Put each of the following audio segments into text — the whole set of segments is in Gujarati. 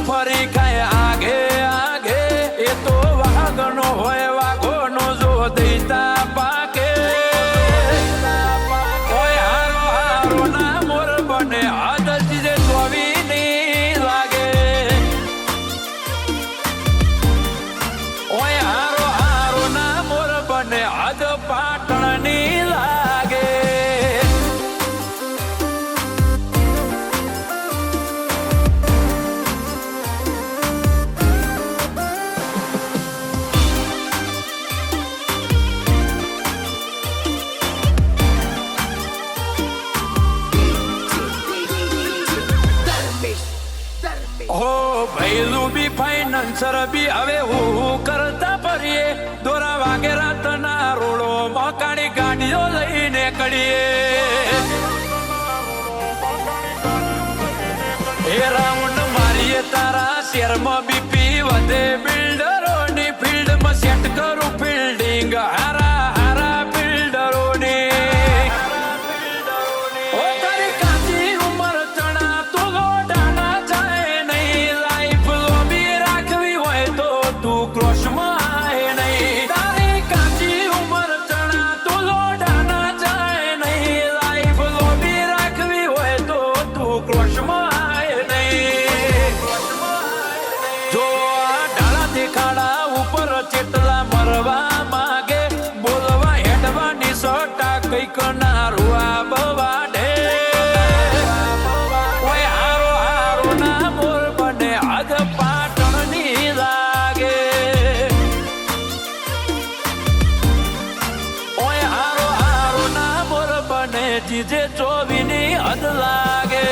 ફરી ખાય આગે આગે એ તો વાઘનો હોય વાઘોનો જો દઈતા પાકે ઓય હારો હારો ના મોર બને આદ ચીજે ચોવી ની લાગે ઓય હારો હારો ના મોર બને આદ પાટણ ની લાગે હો ભૈલું બી ફાઇનાન્સર બી હવે હું કરતા પરીએ દોરા વાગે રાતના રોડો મકાણી ગાડીઓ લઈને કડીએ એ રાઉન્ડ મારીએ તારા શેરમાં બીપી વધે બિલ્ડરોની ફિલ્ડમાં સેટ કરું ફિલ્ડિંગ હારા હારા બિલ્ડરોની ચેટલા મરવા માગે બોલવા હેડવાની સોટા કઈક ના રૂઆ બવાડે ઓય હારો હારો ના મોર બને આજ પાટણ ની લાગે ઓય હારો હારો ના મોર બને ચીજે ચોવી ની હદ લાગે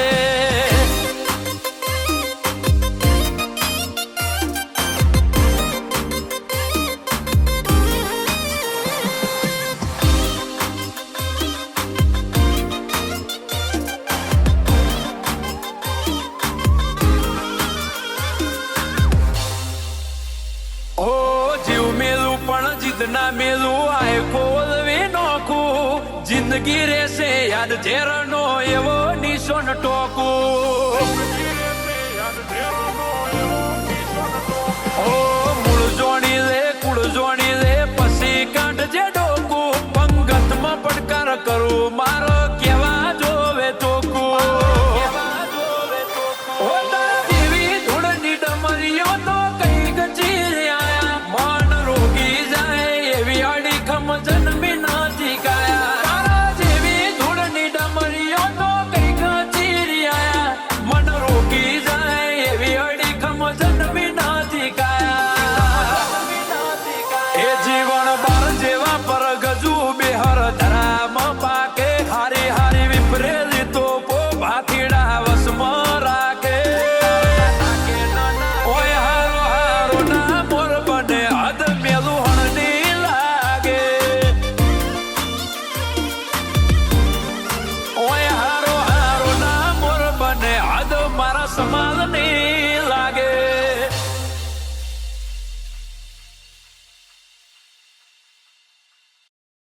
ના મેલું આય કોલવી નોખું જિંદગી રહેશે યાદ ઝેરનો એવો નિશાન ટોકું ઓ મૂળ જોણી લે કુળ જોણી લે પછી કાઢજે ડોકું પંગતમાં પડકાર કરું મારો કેવા જોવે ચોકું ઓ તારા દેવી ધૂળની ડમરીઓ તો કઈક ચીર્યા મન રોગી જાય જન્મી નથી ગાયા તારા જેવી ધૂળની ડમરીઓ તો કઈક ચીર્યા મન રોકી જાય એવી અડીખમ જન્મી નથી ગાયા એ જીવન બાર જેવા પર ગજુ બેહર ધરામ પાકે હારી હારી વિપરેલી તો ભાથીડા વસમાં રાખે ઓય હારો હારો ના મોર બને હદ મેલું હણની સમાજ ને